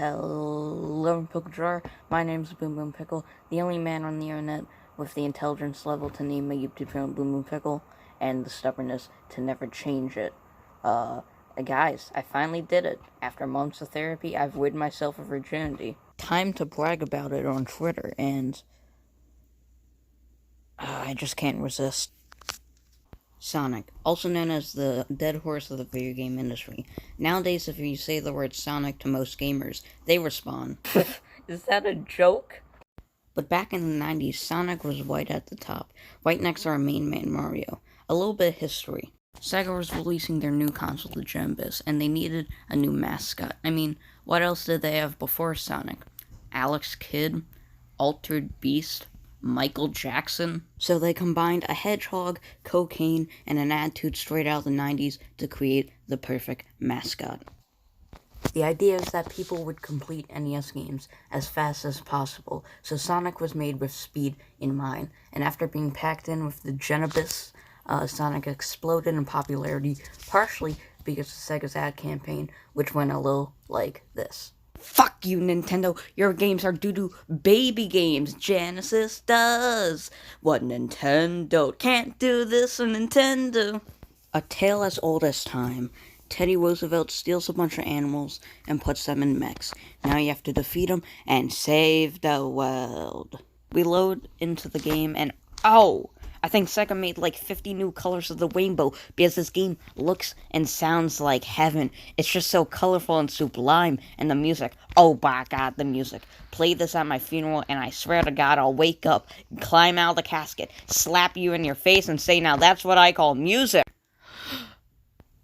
Hello, Pickle Jar. My name's boomboompickle, the only man on the internet with the intelligence level to name my YouTube channel boomboompickle, and the stubbornness to never change it. Guys, I finally did it. After months of therapy, I've rid myself of virginity. Time to brag about it on Twitter, and I just can't resist. Sonic, also known as the dead horse of the video game industry. Nowadays, if you say the word Sonic to most gamers, they respond. Is that a joke? But back in the 90s, Sonic was white at the top, right next to our main man Mario. A little bit of history. Sega was releasing their new console, the Genesis, and they needed a new mascot. I mean, what else did they have before Sonic? Alex Kidd? Altered Beast? Michael Jackson? So they combined a hedgehog, cocaine, and an attitude straight out of the 90s to create the perfect mascot. The idea is that people would complete NES games as fast as possible, so Sonic was made with speed in mind, and after being packed in with the Genesis, Sonic exploded in popularity, partially because of Sega's ad campaign, which went a little like this. Fuck you, Nintendo. Your games are doo-doo baby games. Genesis does what Nintendo can't do. This on Nintendo. A tale as old as time. Teddy Roosevelt steals a bunch of animals and puts them in mechs. Now you have to defeat them and save the world. We load into the game and I think Sega made like 50 new colors of the rainbow because this game looks and sounds like heaven. It's just so colorful and sublime. And the music, oh my god, the music. Play this at my funeral and I swear to God I'll wake up, climb out of the casket, slap you in your face and say, now that's what I call music.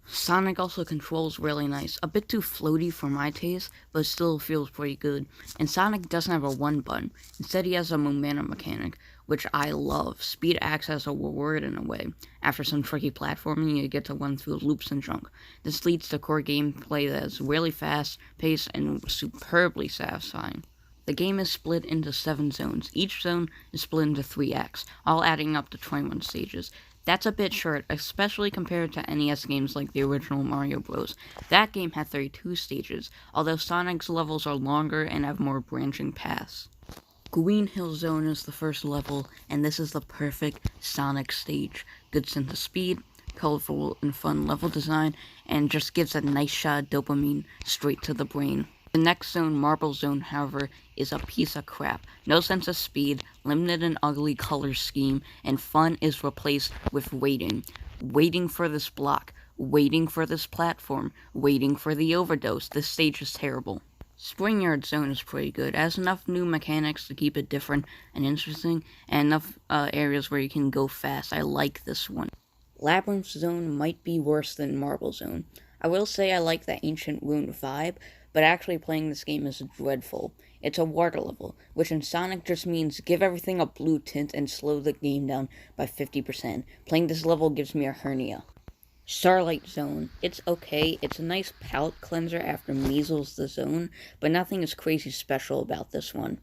Sonic also controls really nice. A bit too floaty for my taste, but still feels pretty good. And Sonic doesn't have a one button. Instead he has a momentum mechanic, which I love. Speed acts as a reward in a way. After some tricky platforming, you get to run through loops and junk. This leads to core gameplay that is really fast paced and superbly satisfying. The game is split into 7 zones. Each zone is split into 3 acts, all adding up to 21 stages. That's a bit short, especially compared to NES games like the original Mario Bros. That game had 32 stages, although Sonic's levels are longer and have more branching paths. Green Hill Zone is the first level, and this is the perfect Sonic stage. Good sense of speed, colorful and fun level design, and just gives a nice shot of dopamine straight to the brain. The next zone, Marble Zone, however, is a piece of crap. No sense of speed, limited and ugly color scheme, and fun is replaced with waiting. Waiting for this block, waiting for this platform, waiting for the overdose. This stage is terrible. Springyard Zone is pretty good. It has enough new mechanics to keep it different and interesting, and enough areas where you can go fast. I like this one. Labyrinth Zone might be worse than Marble Zone. I will say I like the ancient ruined vibe, but actually playing this game is dreadful. It's a water level, which in Sonic just means give everything a blue tint and slow the game down by 50%. Playing this level gives me a hernia. Starlight Zone. It's okay. It's a nice palate cleanser after Measles the Zone, but nothing is crazy special about this one.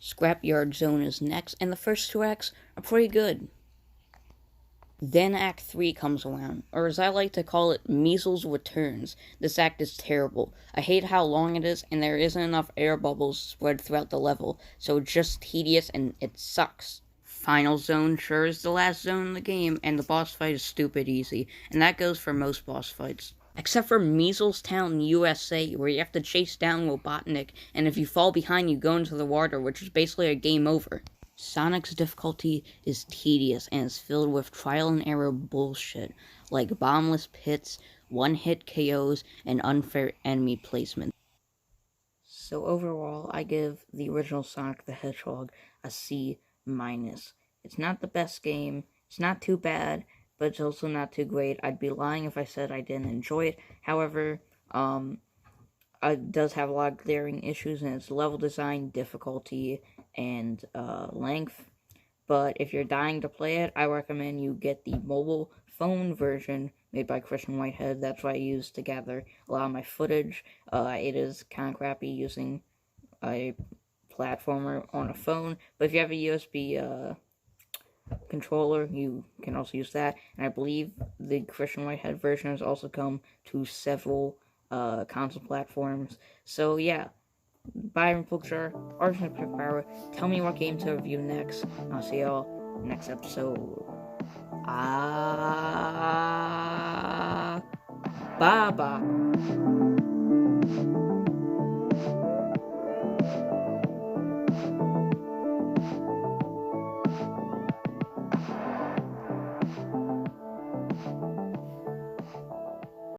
Scrapyard Zone is next, and the first 2 acts are pretty good. Then Act 3 comes around, or as I like to call it, Measles Returns. This act is terrible. I hate how long it is, and there isn't enough air bubbles spread throughout the level, so it's just tedious and it sucks. Final Zone sure is the last zone in the game, and the boss fight is stupid easy, and that goes for most boss fights. Except for Measles Town, USA, where you have to chase down Robotnik, and if you fall behind you go into the water, which is basically a game over. Sonic's difficulty is tedious and is filled with trial and error bullshit, like bombless pits, one-hit KOs, and unfair enemy placement. So overall, I give the original Sonic the Hedgehog a C-. It's not the best game, it's not too bad, but it's also not too great. I'd be lying if I said I didn't enjoy it. However, it does have a lot of glaring issues in its level design, difficulty, and length. But if you're dying to play it, I recommend you get the mobile phone version made by Christian Whitehead. That's what I use to gather a lot of my footage. It is kind of crappy using a platformer on a phone, but if you have a USB controller, you can also use that. And I believe the Christian Whitehead version has also come to several console platforms. So yeah, Byron Pulcher, Arsenal Power. Tell me what game to review next. I'll see y'all next episode. Bye bye.